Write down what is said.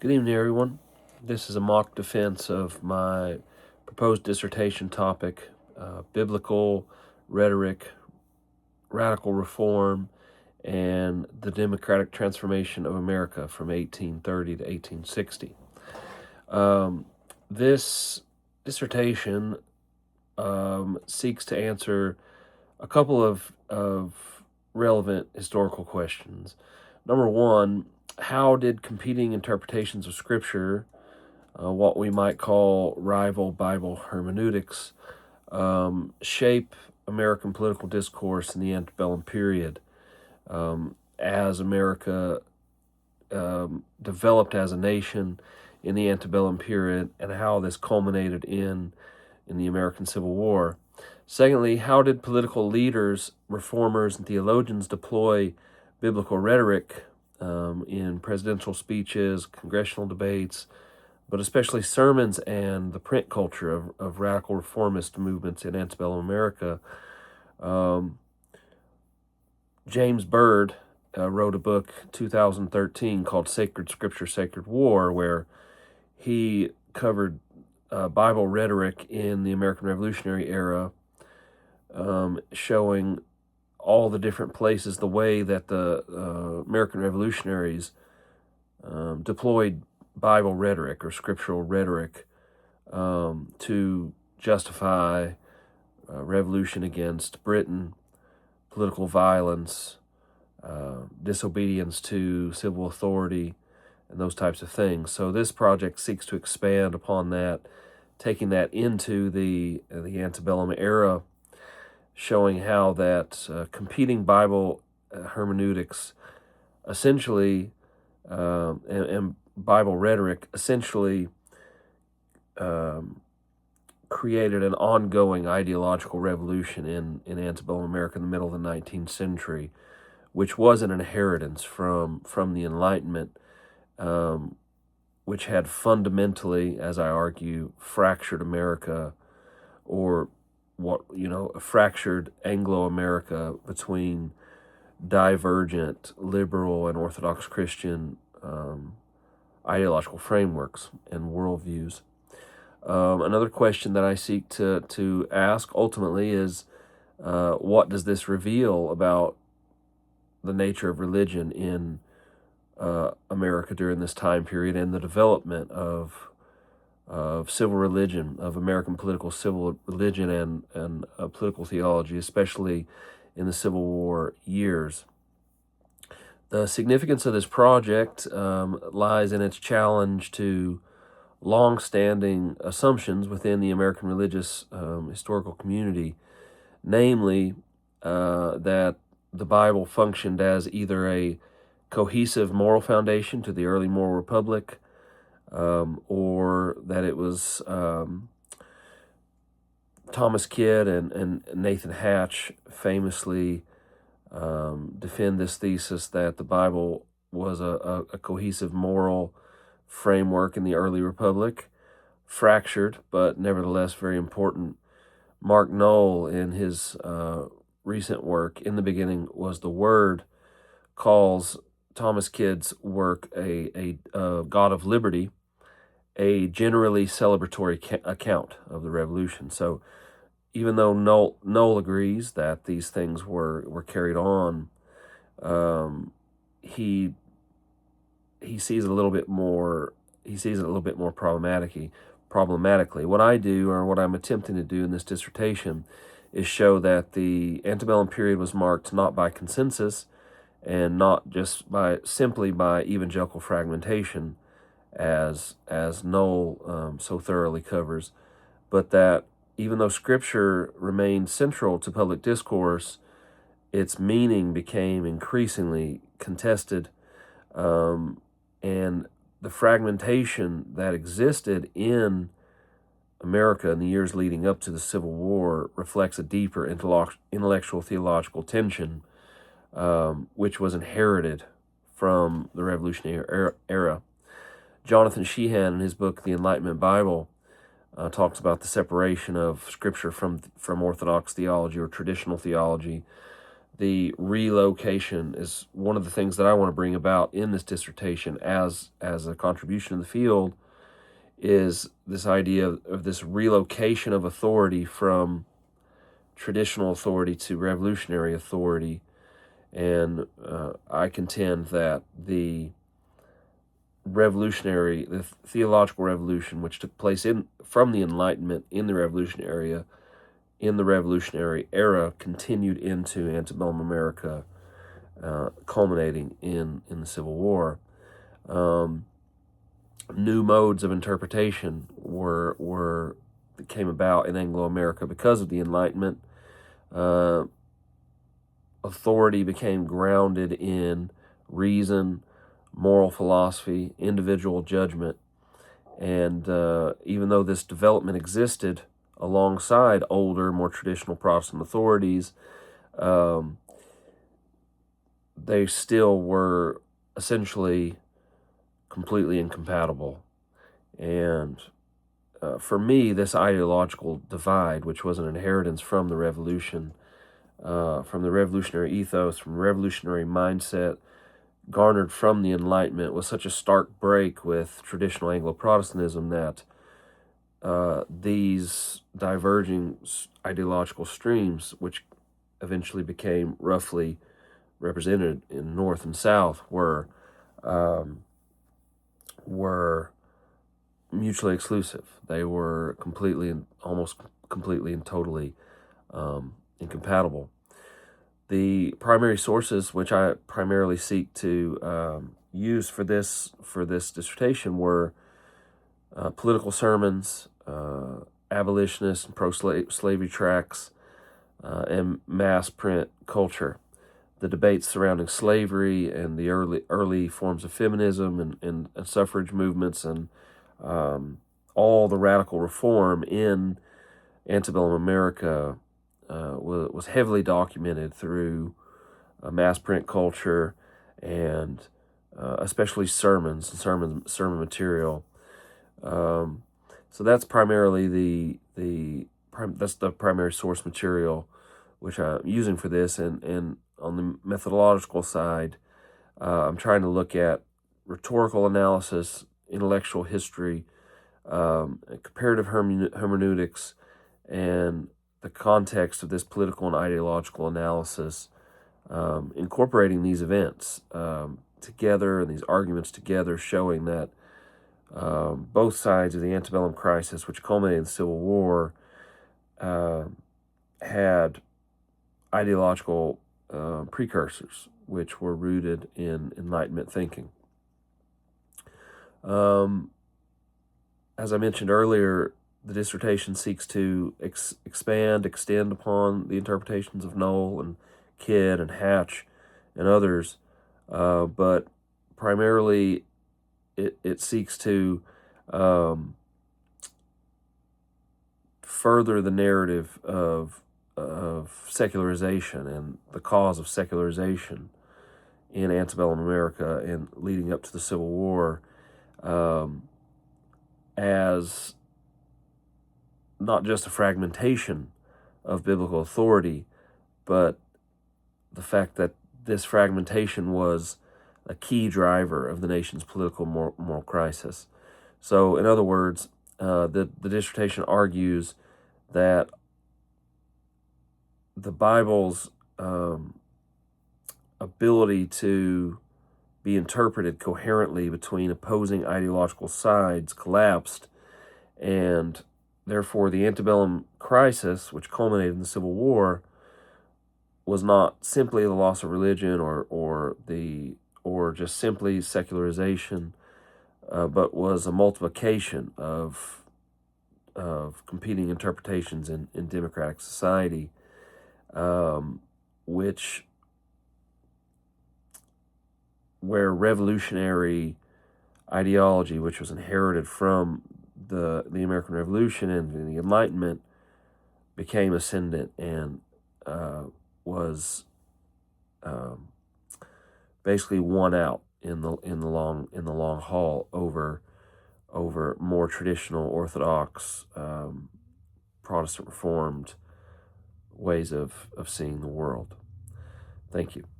Good evening, everyone. This is a mock defense of my proposed dissertation topic, biblical rhetoric, radical reform, and the democratic transformation of America from 1830 to 1860. This dissertation seeks to answer a couple of relevant historical questions. Number one, how did competing interpretations of Scripture, what we might call rival Bible hermeneutics, shape American political discourse in the antebellum period as America developed as a nation in the antebellum period, and how this culminated in the American Civil War? Secondly, how did political leaders, reformers, and theologians deploy biblical rhetoric in presidential speeches, congressional debates, but especially sermons and the print culture of radical reformist movements in antebellum America? James Byrd wrote a book, 2013, called Sacred Scripture, Sacred War, where he covered Bible rhetoric in the American Revolutionary era, showing all the different places, the way that the American revolutionaries deployed Bible rhetoric or scriptural rhetoric to justify revolution against Britain, political violence, disobedience to civil authority, and those types of things. So this project seeks to expand upon that, taking that into the antebellum era, showing how that competing Bible hermeneutics essentially and Bible rhetoric essentially created an ongoing ideological revolution in antebellum America in the middle of the 19th century, which was an inheritance from the Enlightenment, which had fundamentally, as I argue, fractured America, or a fractured Anglo-America between divergent liberal and Orthodox Christian ideological frameworks and worldviews. Another question that I seek to ask ultimately is, what does this reveal about the nature of religion in America during this time period, and the development of civil religion, of American political civil religion and political theology, especially in the Civil War years? The significance of this project lies in its challenge to long-standing assumptions within the American religious historical community, namely that the Bible functioned as either a cohesive moral foundation to the early moral republic, or that it was Thomas Kidd and Nathan Hatch famously defend this thesis that the Bible was a cohesive moral framework in the early republic, fractured but nevertheless very important. Mark Knoll, in his recent work, In the Beginning Was the Word, calls Thomas Kidd's work a God of Liberty, a generally celebratory account of the revolution. So even though Knoll agrees that these things were carried on, he sees it a little bit more. He sees it a little bit more problematically. What I do, or what I'm attempting to do in this dissertation, is show that the antebellum period was marked not by consensus, and not just simply by evangelical fragmentation, as Knoll so thoroughly covers, but that even though Scripture remained central to public discourse, its meaning became increasingly contested, and the fragmentation that existed in America in the years leading up to the Civil War reflects a deeper intellectual theological tension, which was inherited from the Revolutionary era. Jonathan Sheehan, in his book The Enlightenment Bible, talks about the separation of Scripture from Orthodox theology or traditional theology, the relocation is one of the things that I want to bring about in this dissertation as a contribution to the field, is this idea of this relocation of authority from traditional authority to revolutionary authority. And I contend that the theological revolution, which took place from the Enlightenment in the revolutionary era, continued into antebellum America, culminating in the Civil War. New modes of interpretation came about in Anglo-America because of the Enlightenment. Authority became grounded in reason, moral philosophy, individual judgment. And even though this development existed alongside older, more traditional Protestant authorities, they still were essentially completely incompatible. And for me, this ideological divide, which was an inheritance from the revolution, from the revolutionary ethos, from the revolutionary mindset garnered from the Enlightenment, was such a stark break with traditional Anglo-Protestantism that these diverging ideological streams, which eventually became roughly represented in North and South, were mutually exclusive. They were almost completely and totally incompatible. The primary sources which I primarily seek to use for this dissertation were political sermons, abolitionist and pro-slavery tracts, and mass print culture. The debates surrounding slavery and the early forms of feminism and suffrage movements, and all the radical reform in antebellum America was heavily documented through mass print culture, and especially sermons and sermon material. So that's primarily that's the primary source material which I'm using for this. And on the methodological side, I'm trying to look at rhetorical analysis, intellectual history, comparative hermeneutics, and the context of this political and ideological analysis, incorporating these events together and these arguments together, showing that both sides of the antebellum crisis, which culminated in the Civil War, had ideological precursors which were rooted in Enlightenment thinking. As I mentioned earlier, the dissertation seeks to extend upon the interpretations of Knoll and Kidd and Hatch and others, but primarily it seeks to further the narrative of secularization and the cause of secularization in antebellum America and leading up to the Civil War, as not just a fragmentation of biblical authority, but the fact that this fragmentation was a key driver of the nation's political moral crisis. So, in other words, the dissertation argues that the Bible's ability to be interpreted coherently between opposing ideological sides collapsed, and therefore the antebellum crisis, which culminated in the Civil War, was not simply the loss of religion or just simply secularization, but was a multiplication of competing interpretations in democratic society, where revolutionary ideology, which was inherited from the American Revolution and the Enlightenment, became ascendant and was basically won out in the long haul over more traditional Orthodox Protestant Reformed ways of seeing the world. Thank you.